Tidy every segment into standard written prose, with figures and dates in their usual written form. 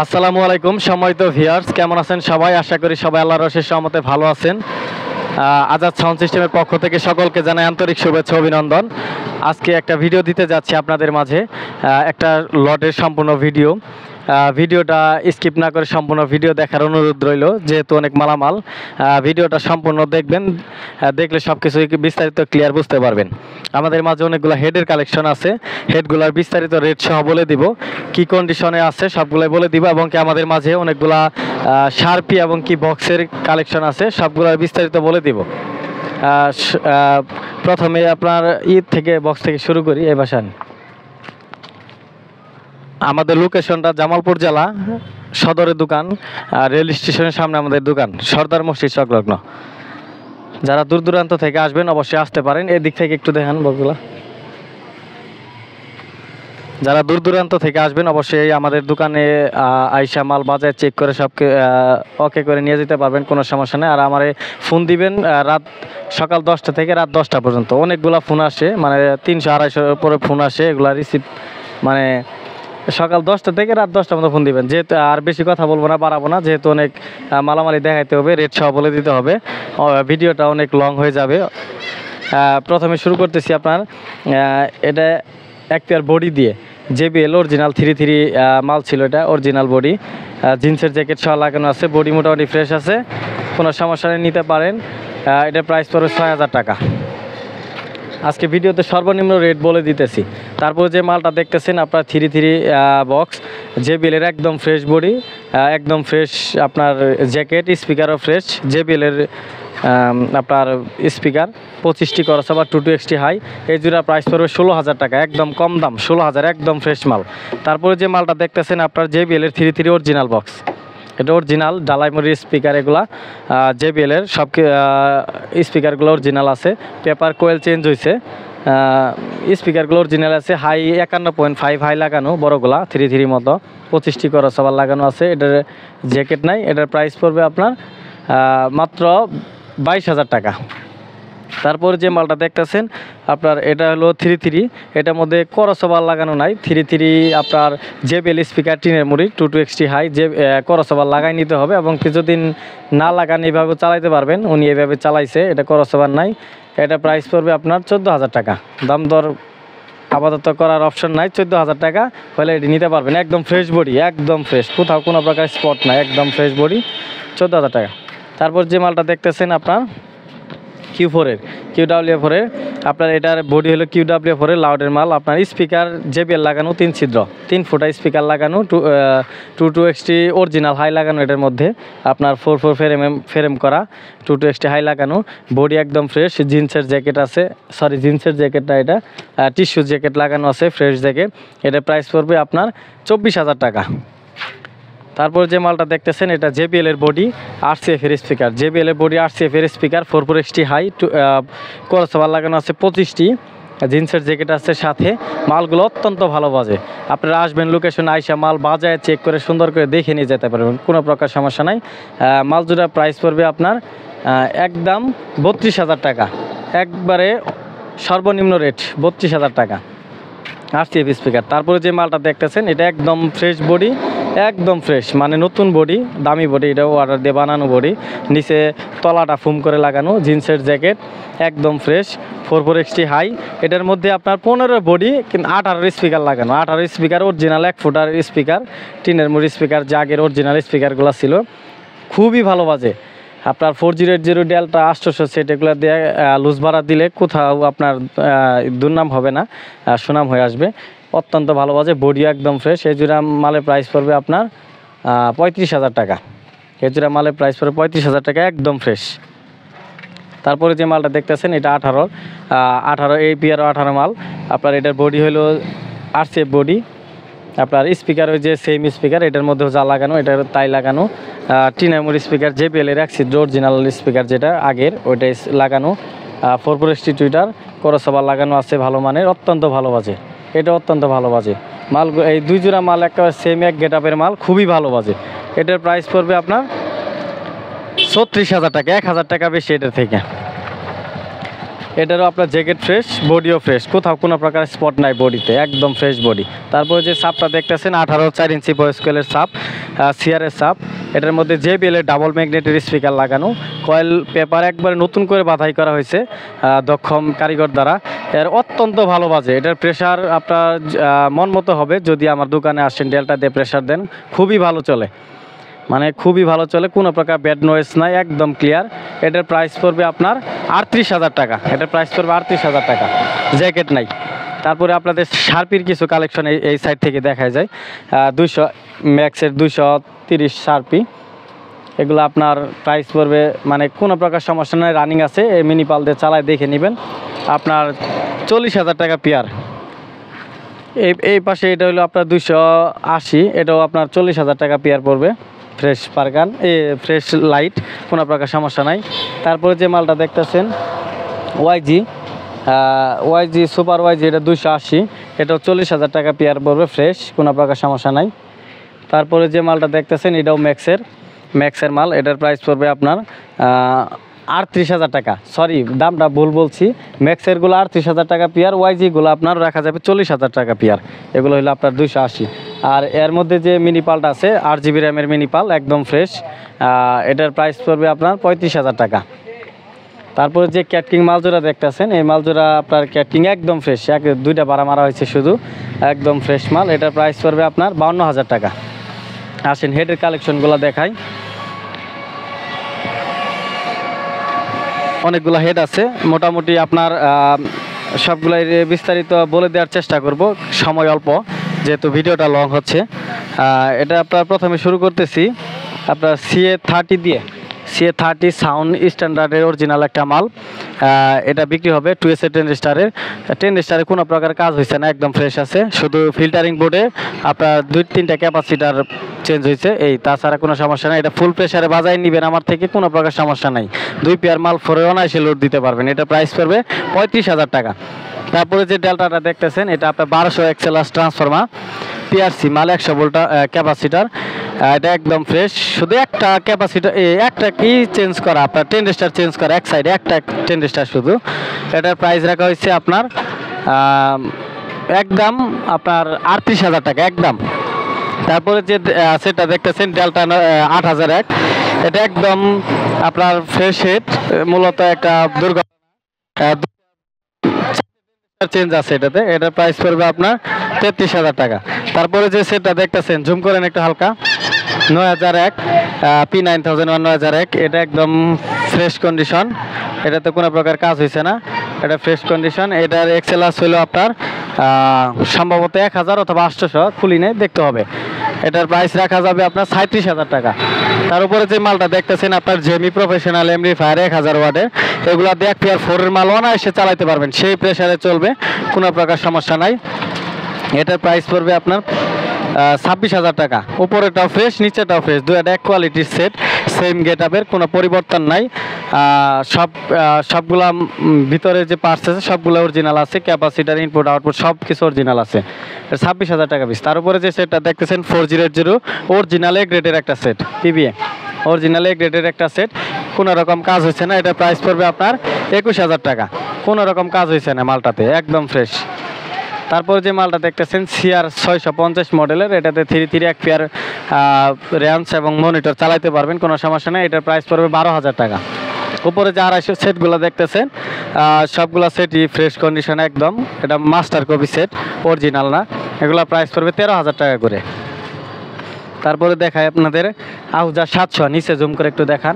আসসালামু আলাইকুম সম্মানিত ভিউয়ার্স, কেমন আছেন সবাই? আশা করি সবাই আল্লাহর অশেষ রহমতে ভালো আছেন। আজাদ সাউন্ড সিস্টেমের পক্ষ থেকে সকলকে জানাই আন্তরিক শুভেচ্ছা অভিনন্দন। আজকে একটা ভিডিও দিতে যাচ্ছি আপনাদের মাঝে, একটা লটের সম্পূর্ণ ভিডিওটা স্কিপ না করে সম্পূর্ণ ভিডিও দেখার অনুরোধ রইল, যেহেতু অনেক মালামাল। ভিডিওটা সম্পূর্ণ দেখবেন, দেখলে সব কিছু বিস্তারিত ক্লিয়ার বুঝতে পারবেন। আমাদের মাঝে অনেকগুলো হেডের কালেকশন আছে, হেডগুলোর বিস্তারিত রেট সহ বলে দিব, কি কন্ডিশনে আছে সবগুলোই বলে দিব, এবং কি আমাদের মাঝে অনেকগুলা শার্পি এবং কি বক্সের কালেকশন আছে, সবগুলোর বিস্তারিত বলে দিব। প্রথমে আপনার ঈদ থেকে বক্স থেকে শুরু করি। এই বাসান আমাদের লোকেশনটা জামালপুর জেলা সদরের দোকান, রেল স্টেশনের সামনে আমাদের দোকান, সর্দার মসজিদ সংলগ্ন। যারা দূর দূরান্ত থেকে আসবেন অবশ্যই আসতে পারেন। এদিক থেকে একটু দেখান বকগুলা। যারা দূর দূরান্ত থেকে আসবেন অবশ্যই আমাদের দোকানে আইসা মাল বাজার চেক করে সবকে ওকে করে নিয়ে যেতে পারবেন, কোনো সমস্যা নেই। আর আমারে ফোন দিবেন সকাল 10টা থেকে রাত 10টা পর্যন্ত। অনেকগুলো ফোন আসে, মানে 300-250 উপরে ফোন আসে, এগুলা রিসিভ মানে সকাল 10টা থেকে রাত 10টার মতো ফোন দিবেন। যেহেতু আর বেশি কথা বলবো না, বাড়াবো না, যেহেতু অনেক মালামালি দেখাইতে হবে, রেট সহ বলে দিতে হবে, ভিডিওটা অনেক লং হয়ে যাবে। প্রথমে শুরু করতেছি আপনার এটা এক পেয়ার বডি দিয়ে, JBL অরিজিনাল 3 মাল ছিল, এটা অরিজিনাল বডি, জিন্সের জ্যাকেট সহ লাগানো আছে, বডি মোটামুটি ফ্রেশ আছে, কোনো সমস্যা নেই, নিতে পারেন। এটার প্রাইস পড়বে 6000 টাকা। আজকে ভিডিওতে সর্বনিম্ন রেট বলে দিতেছি। তারপর যে মালটা দেখতেছেন আপনার 3 বক্স, JBL এর একদম ফ্রেশ বডি, একদম ফ্রেশ আপনার জ্যাকেট, স্পিকারও ফ্রেশ, JBL এর আপনার স্পিকার 25টি করস আবার 22XT হাই। এই জোড়া প্রাইস পড়বে 16000 টাকা, একদম কম দাম, 16000, একদম ফ্রেশ মাল। তারপরে যে মালটা দেখতেছেন আপনার JBL এর 3 অরিজিনাল বক্স, এটা অরিজিনাল ডালাইমুড়ি স্পিকার, এগুলা JBL এর সব স্পিকারগুলো অরিজিনাল আছে, পেপার কোয়েল চেঞ্জ হয়েছে, স্পিকারগুলো অরিজিনাল আছে, হাই 51.5 হাই লাগানো, বড়গুলা 3 মতো, 25টি করস আবার লাগানো আছে। এটার জ্যাকেট নাই, এটার প্রাইস পড়বে আপনার মাত্র 22000 টাকা। তারপর যে মালটা দেখতেছেন আপনার এটা হলো 3, এটার মধ্যে করসওভার লাগানো নাই, 3 আপনার JBL স্পিকার টিনের মুড়ি 22XT হাই, যে করসওভার লাগাই নিতে হবে, এবং কিছুদিন না লাগান এইভাবে চালাইতে পারবেন। উনি এইভাবে চালাইছে, এটা করসওভার নাই। এটা প্রাইস পড়বে আপনার 14000 টাকা। দাম দর আপাতত করার অপশন নাই, 14000 টাকা হলে এটি নিতে পারবেন। একদম ফ্রেশ বডি, একদম ফ্রেশ, কোথাও কোনো প্রকার স্পট নাই, একদম ফ্রেশ বডি, 14000 টাকা। তারপর যে মালটা দেখতেছেন আপনার QW4 এর আপনার এটার বডি হলো QW4 এর লাউডের মাল। আপনার স্পিকার JBL লাগানো, 3 ছিদ্র, 3 ফুটা স্পিকার লাগানো, 22XT অরিজিনাল হাই লাগানো, এটার মধ্যে আপনার 4 ফ্রেম করা 22XT হাই লাগানো, বডি একদম ফ্রেশ, জিন্সের জ্যাকেট আছে, সরি জিন্সের জ্যাকেটটা এটা টিস্যু জ্যাকেট লাগানো আছে, ফ্রেশ জ্যাকেট। এটার প্রাইস পড়বে আপনার 24000 টাকা। তারপর যে মালটা দেখতেছেন এটা JBL এর বডি RCF এর স্পিকার, JBL এর বডি RCF এর স্পিকার, 4XT হাই, করসওভার লাগানো আছে 25টি, জিন্সের জ্যাকেট আছে সাথে। মালগুলো অত্যন্ত ভালো বাজে, আপনারা আসবেন লোকেশন আইসা মাল বাজায় চেক করে সুন্দর করে দেখে নিয়ে যেতে পারবেন, কোনো প্রকার সমস্যা নাই। মাল জোড়া প্রাইস পড়বে আপনার একদম 32000 টাকা, একবারে সর্বনিম্ন রেট 32000 টাকা RCF স্পিকার। তারপরে যে মালটা দেখতেছেন এটা একদম ফ্রেশ বডি, একদম ফ্রেশ, মানে নতুন বডি, দামি বডি, এটাও অর্ডার দিয়ে বানানো বডি, নিচে তলাটা ফুম করে লাগানো, জিন্সের জ্যাকেট, একদম ফ্রেশ, 4XT হাই। এটার মধ্যে আপনার 15 বডি কিন্তু 18 স্পিকার লাগানো, 18 স্পিকার অরিজিনাল 1 ফুটার স্পিকার, টিনের মুড়ি স্পিকার, জাগের অরিজিনাল স্পিকারগুলো ছিল, খুবই ভালো বাজে। আপনার 4080 ডেল্টা 800 সেট এগুলো দিয়ে লুজ ভাড়া দিলে কোথাও আপনার দুর্নাম হবে না, সুনাম হয়ে আসবে, অত্যন্ত ভালো বাজে, বডি একদম ফ্রেশ। এই জোড়া মালের প্রাইস পড়বে আপনার 35000 টাকা। এই জোড়া মালের প্রাইস পড়বে 35000 টাকা, একদম ফ্রেশ। তারপরে যে মালটা দেখতেছেন এটা 18 এই পিয়ার 18 মাল। আপনার এটার বডি হলো RCF বডি, আপনার স্পিকার ওই যে সেম স্পিকার, এটার মধ্যেও যা লাগানো এটার তাই লাগানো, টিনামুর স্পিকার JBL এর 1 ছিদ্র অরিজিনাল স্পিকার যেটা আগের ওইটাই লাগানো, 4XT টুইটার করসওভার লাগানো আছে, ভালো মানের, অত্যন্ত ভালো বাজে, এটা অত্যন্ত ভালো বাজে মাল। এই 2 জোড়া মাল একেবারে সেম এক গেটআপের মাল, খুবই ভালো বাজে। এটার প্রাইস পড়বে আপনার 36000 টাকা, 1000 টাকা বেশি এটার থেকে। এটারও আপনার জ্যাকেট ফ্রেশ, বডিও ফ্রেশ, কোথাও কোনো প্রকার স্পট নাই বডিতে, একদম ফ্রেশ বডি। তারপরে যে সাপটা দেখতেছেন 18.4 ইঞ্চি ভয়েস সাপ, সিআরের সাপ। এটার মধ্যে JBL এর ডাবল ম্যাগনেটের স্পিকার লাগানো, কয়েল পেপার একবারে নতুন করে বাধাই করা হয়েছে দক্ষম কারিগর দ্বারা। এর অত্যন্ত ভালো বাজে, এটার প্রেশার আপনার মন মতো হবে যদি আমার দোকানে আসেন, ডেল্টা দিয়ে প্রেশার দেন, খুবই ভালো চলে, মানে খুবই ভালো চলে, কোনো প্রকার ব্যাড নয়েজ নাই, একদম ক্লিয়ার। এটার প্রাইস পড়বে আপনার 38,000 টাকা, এটার প্রাইস পড়বে 38,000 টাকা, জ্যাকেট নাই। তারপরে আপনাদের শার্পির কিছু কালেকশন এই সাইড থেকে দেখা যায়, 200 ম্যাক্সের 230 শার্পি, এগুলো আপনার প্রাইস পড়বে, মানে কোনো প্রকার সমস্যা নয়, রানিং আছে, এই মিনি পাল দিয়ে চালায় দেখে নেবেন, আপনার 40,000 টাকা পেয়ার। এই পাশে এটা হলো আপনার 280, এটাও আপনার 40,000 টাকা পেয়ার পড়বে, ফ্রেশ পারগান, ফ্রেশ লাইট, কোনো প্রকার সমস্যা নাই। তারপরে যে মালটা দেখতেছেন ওয়াইজি সুপার ওয়াইজি, এটা 280, এটাও 40,000 টাকা পেয়ার পড়বে, ফ্রেশ, কোনো প্রকার সমস্যা নাই। তারপরে যে মালটা দেখতেছেন এটাও ম্যাক্সের মাল, এটার প্রাইস পড়বে আপনার 38,000 টাকা, সরি দামটা ভুল বলছি, ম্যাক্সেরগুলো 38,000 টাকা পেয়ার, ওয়াইজিগুলো আপনার রাখা যাবে 40,000 টাকা পেয়ার, এগুলো হলো আপনার 280। আর এর মধ্যে যে মিনি পালটা আছে 8GB র্যামের মিনি পাল, একদম ফ্রেশ, এটার প্রাইস পড়বে আপনার 35,000 টাকা। তারপরে যে ক্যাটকিং মালজোড়া দেখতেছেন, এই মালজোড়া আপনার ক্যাটকিং একদম ফ্রেশ, দুইটা বাড়া মারা হয়েছে শুধু, একদম ফ্রেশ মাল, এটার প্রাইস পড়বে আপনার 52,000 টাকা। আসেন হেডের কালেকশনগুলো দেখাই, অনেকগুলো হেড আছে, মোটামুটি আপনার সবগুলাই বিস্তারিত বলে দেওয়ার চেষ্টা করব, সময় অল্প যেহেতু ভিডিওটা লং হচ্ছে। এটা আপনার প্রথমে শুরু করতেছি আপনার CA30 দিয়ে, CA30 সাউন্ড স্ট্যান্ডার্ডের অরিজিনাল একটা মাল, এটা বিক্রি হবে 2S 10 স্টারে কোনো প্রকার কাজ হয়েছে না, একদম ফ্রেশ আছে, শুধু ফিল্টারিং বোর্ডে আপনার 2-3টা ক্যাপাসিটার চেঞ্জ হয়েছে, এই তাছাড়া কোনো সমস্যা নাই। এটা ফুল প্রেশারে বাজায় নেবেন আমার থেকে, কোনো প্রকার সমস্যা নাই, 2 পেয়ার মাল ফোরে অনায়াসে লোড দিতে পারবেন। এটা প্রাইস পড়বে 35,000 টাকা। তারপরে যে ডেল্টাটা দেখতেছেন এটা আপনার 1200 এক্সএলআর ট্রান্সফরমার, PRC মাল, 100 ভোল্ট ক্যাপাসিটার, এটা একদম ফ্রেশ, শুধু একটা ক্যাপাসিটার, একটা কি চেঞ্জ করা, আপনার 10 স্টার চেঞ্জ করা, এক সাইডে একটা 10 স্টার শুধু। এটার প্রাইস রাখা হয়েছে আপনার একদম আপনার 38,000 টাকা একদম। তারপরে যে সেটা দেখতেছেন ডেল্টা 8001, এটা একদম আপনার ফ্রেশ হেড, মূলত একটা চেঞ্জ আছে এটাতে, এটার প্রাইস পড়বে আপনার 33,000 টাকা। তারপরে যে সেটটা দেখতেছেন, জুম করেন একটু হালকা, 9001 P9001 9001, এটা একদম ফ্রেশ কন্ডিশন, এটাতে কোনো প্রকার কাজ হয়েছে না, এটা ফ্রেশ কন্ডিশন। এটার এক্সেলাস হলো আপনার সম্ভবত 1000 অথবা 800, খুলি নেই, দেখতে হবে। এটার প্রাইস রাখা যাবে আপনার 37,000 টাকা। তার উপরে যে মালটা দেখতেছেন আপনার জেমি প্রফেশনাল এমপ্লিফায়ার 1000 ওয়াটের, এগুলা দিয়ে 1 পেয়ার 4 এর মাল অনায়াসে চালাতে পারবেন, সেই প্রেসারে চলবে, কোনো প্রকার সমস্যা নাই। এটার প্রাইস পড়বে আপনার 26,000 টাকা। উপরেটাও ফ্রেশ, নিচেটাও ফ্রেশ, দুইটা এক কোয়ালিটির সেট, সেম গেট আপের, কোনো পরিবর্তন নাই। সবগুলা ভিতরে যে পার্টস আছে সবগুলো অরিজিনাল আছে, ক্যাপাসিটার, ইনপুট আউটপুট সব কিছু অরিজিনাল আছে। 26,000 টাকা পিস। তার উপরে যে সেটটা দেখতেছেন 4080 অরিজিনাল এ গ্রেডের একটা সেট, PBA অরিজিনাল এ গ্রেডের একটা সেট, কোনো রকম কাজ হয়েছে না, এটা প্রাইস পড়বে আপনার 21,000 টাকা। কোনো রকম কাজ হয়েছে না মালটাতে, একদম ফ্রেশ। তারপর যে মালটা দেখতেছেন CR 650 মডেলের, এটাতে 3 এক পেয়ার র্যামস এবং মনিটর চালাতে পারবেন, কোনো সমস্যা নেই। এটার প্রাইস পড়বে 12,000 টাকা। উপরে যে 250 সেটগুলো দেখতেছেন সবগুলো সেটই ফ্রেশ কন্ডিশন একদম, এটা মাস্টার কপি সেট, অরিজিনাল না, এগুলো প্রাইস পড়বে 13,000 টাকা করে। তারপরে দেখায় আপনাদের আহুজা 700, নিচে জুম করে একটু দেখান,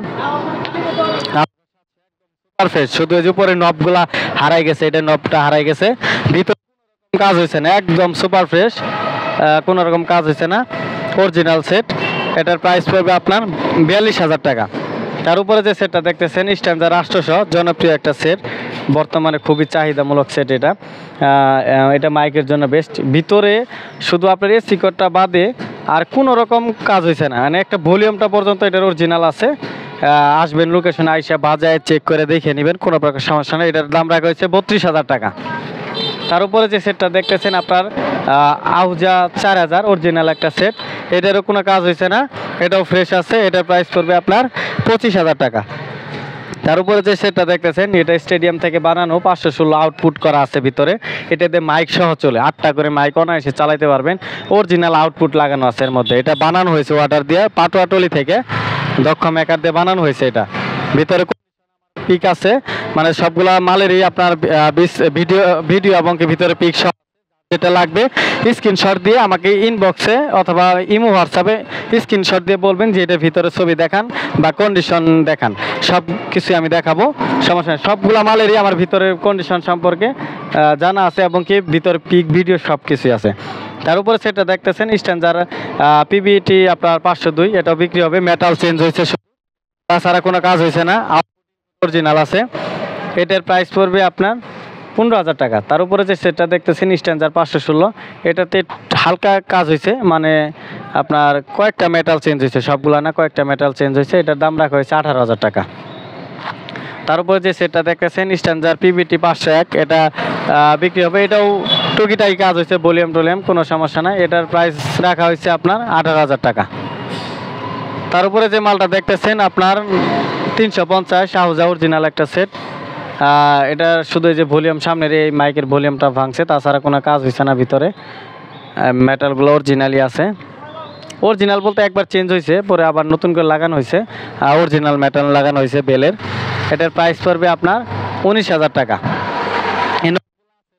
পারফেক্ট, শুধু এই যে উপরে নবগুলা হারাই গেছে, এটা নবটা হারাই গেছে, ভিতরে কাজ হয়েছে না, একদম সুপার ফ্রেশ, কোনো রকম কাজ হয়েছে না, অরিজিনাল সেট। এটার প্রাইস পড়বে আপনার 42,000 টাকা। তার উপরে যে সেটটা দেখতেছেন স্ট্যান্ডার্ড 800, জনপ্রিয় একটা সেট, বর্তমানে খুবই চাহিদামূলক সেট এটা। এটা মাইকের জন্য বেস্ট, ভিতরে শুধু আপনার এসি কোডটা বাদে আর কোনো রকম কাজ হয়েছে না, মানে একটা ভলিউমটা পর্যন্ত এটার অরিজিনাল আছে। আসবেন লোকেশনে আইসা বাজায় চেক করে দেখে নেবেন, কোনো প্রকার সমস্যা নেই। এটার দাম রাখা হয়েছে 32,000 টাকা। তার উপরে যে সেটটা দেখতেছেন আপনার আহুজা 4000 অরিজিনাল একটা সেট, এটারও কোনো কাজ হয়েছে না, এটাও ফ্রেশ আছে। এটার প্রাইস পড়বে আপনার 25,000 টাকা। তার উপরে যে সেটটা দেখতেছেন এটা স্টেডিয়াম থেকে বানানো 516 আউটপুট করা আছে ভিতরে। এটাতে মাইক সহ চলে, 8টা করে মাইক অনায়াসে চালাতে পারবেন। অরিজিনাল আউটপুট লাগানো আছে এর মধ্যে। এটা বানানো হয়েছে অর্ডার দিয়ে পাটুয়াটলি থেকে, দক্ষ মেকার দিয়ে বানানো হয়েছে। এটা ভিতরে পিক আছে, মানে সবগুলা মালেরই আপনার ভিডিও ভিডিও এবং কি ভিতরে পিক সহ। যেটা লাগবে স্ক্রিনশট দিয়ে আমাকে ইনবক্সে অথবা ইমো হোয়াটসঅ্যাপে স্ক্রিনশট দিয়ে বলবেন যে এটার ভিতরে ছবি দেখান বা কন্ডিশন দেখান, সব কিছু আমি দেখাবো, সমস্যা নেই। সবগুলা মালেরই আমার ভিতরের কন্ডিশন সম্পর্কে জানা আছে এবং কি ভিতরে পিক ভিডিও সব কিছুই আছে। তার উপরে সেটা দেখতেছেন স্ট্যান্ডার পিবিটি আপনার 502, এটাও বিক্রি হবে। মেটাল চেঞ্জ হয়েছে, তাছাড়া কোনো কাজ হয়েছে না, অরিজিনাল আছে। এটার প্রাইস পড়বে আপনার 15,000 টাকা। তার উপরে যে সেটটা দেখতেছেন স্ট্যান্ডার 516, এটাতে হালকা কাজ হয়েছে, মানে আপনার কয়েকটা মেটাল চেঞ্জ হয়েছে, সবগুলা না, কয়েকটা মেটাল চেঞ্জ হয়েছে। এটার দাম রাখা হয়েছে 18,000 টাকা। তার উপরে যে সেটটা দেখতেছেন স্ট্যান্ডার পিবিটি 501, এটা বিক্রি হবে। এটাও টুকিটাকি কাজ হয়েছে, ভলিউম টলিউম, কোনো সমস্যা নাই। এটার প্রাইস রাখা হয়েছে আপনার 18,000 টাকা। তার উপরে যে মালটা দেখতেছেন আপনার 350 আহুজা অরিজিনাল একটা সেট। এটা শুধু এই যে ভলিউম, সামনের এই মাইকের ভলিউমটা ভাঙছে, তাছাড়া কোনো কাজ হয়েছে না। ভিতরে মেটালগুলো অরিজিনালই আছে। অরিজিনাল বলতে একবার চেঞ্জ হয়েছে, পরে আবার নতুন করে লাগানো হয়েছে, অরিজিনাল মেটাল লাগানো হয়েছে বেলের। এটার প্রাইস পড়বে আপনার 19,000 টাকা।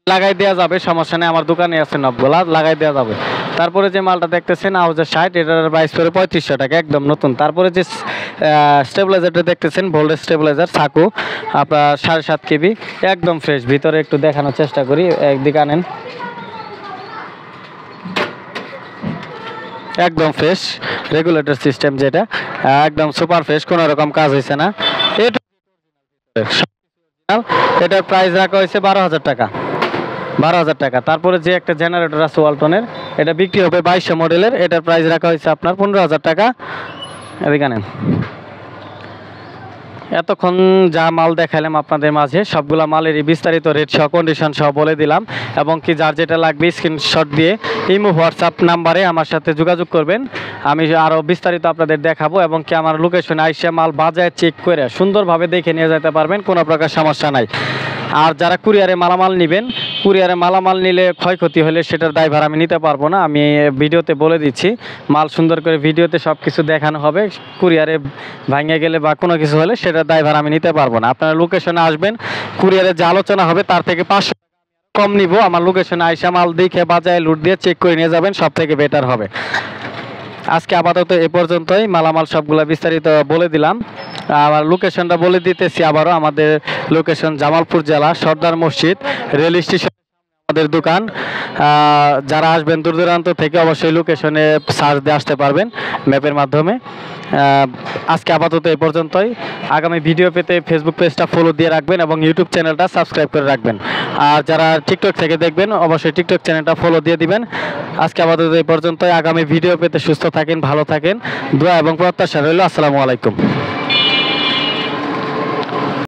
লাগাই দেওয়া যাবে, সমস্যা নেই, আমার দোকানে আছে নবগুলা, লাগাই দেওয়া যাবে। তারপরে যে মালটা দেখতেছেন আউজের 60, এটার প্রাইস পড়বে 3500 টাকা, একদম নতুন। তারপরে যে স্টেবিলাইজারটা দেখতেছেন ভোল্টেজ স্টেবিলাইজার সাকু, আপনার 7.5 কেবি, একদম ফ্রেশ। ভিতরে একটু দেখানোর চেষ্টা করি, একদিকে আনেন, একদম ফ্রেশ রেগুলেটর সিস্টেম, যেটা একদম সুপার ফ্রেশ, কোনো রকম কাজ হয়েছে না। এটার প্রাইস রাখা হয়েছে 12,000 টাকা, 12,000 টাকা। তারপরে যে একটা জেনারেটর আছে ওয়ালটনের, এটা বিক্রি হবে 2200 মডেলের। এটার প্রাইস রাখা হয়েছে আপনার 15,000 টাকা। এদিকে আনেন। এতক্ষণ যা মাল দেখালাম আপনাদের মাঝে, সবগুলা মালেরই বিস্তারিত রেট সহ কন্ডিশন সহ বলে দিলাম, এবং কি যার যেটা লাগবে স্ক্রিনশট দিয়ে ইমো হোয়াটসঅ্যাপ নাম্বারে আমার সাথে যোগাযোগ করবেন। আমি আরও বিস্তারিত আপনাদের দেখাবো, এবং কি আমার লোকেশনে আইসা মাল বাজায় চেক করে সুন্দরভাবে দেখে নিয়ে যেতে পারবেন, কোনো প্রকার সমস্যা নাই। আর যারা কুরিয়ারে মালামাল নেবেন, কুরিয়ারে মালামাল নিলে ক্ষয়ক্ষতি হলে সেটার দায়ভার আমি নিতে পারবো না। আমি ভিডিওতে বলে দিচ্ছি, মাল সুন্দর করে ভিডিওতে সব কিছু দেখানো হবে। কুরিয়ারে ভাঙে গেলে বা কোনো কিছু হলে সেটার দায়ভার আমি নিতে পারবো না। আপনারা লোকেশনে আসবেন, কুরিয়ারে যে আলোচনা হবে তার থেকে 500 কম নিব। আমার লোকেশনে আইসা মাল দেখে বাজায় লুট দিয়ে চেক করে নিয়ে যাবেন, সব থেকে বেটার হবে। আজকে আপাতত এ পর্যন্তই, মালামাল সবগুলো বিস্তারিত বলে দিলাম। আবার লোকেশনটা বলে দিতেছি আবারও, আমাদের লোকেশন জামালপুর জেলা, সর্দার মসজিদ, রেল স্টেশন আমাদের দোকান। যারা আসবেন দূর দূরান্ত থেকে অবশ্যই লোকেশনে সার্চ দিয়ে আসতে পারবেন ম্যাপের মাধ্যমে। আজকে আপাতত এই পর্যন্তই। আগামী ভিডিও পেতে ফেসবুক পেজটা ফলো দিয়ে রাখবেন এবং ইউটিউব চ্যানেলটা সাবস্ক্রাইব করে রাখবেন। আর যারা টিকটক থেকে দেখবেন অবশ্যই টিকটক চ্যানেলটা ফলো দিয়ে দিবেন। আজকে আপাতত এই পর্যন্তই। আগামী ভিডিও পেতে সুস্থ থাকেন, ভালো থাকেন, দোয়া এবং প্রত্যাশা রইল। আসসালামু আলাইকুম।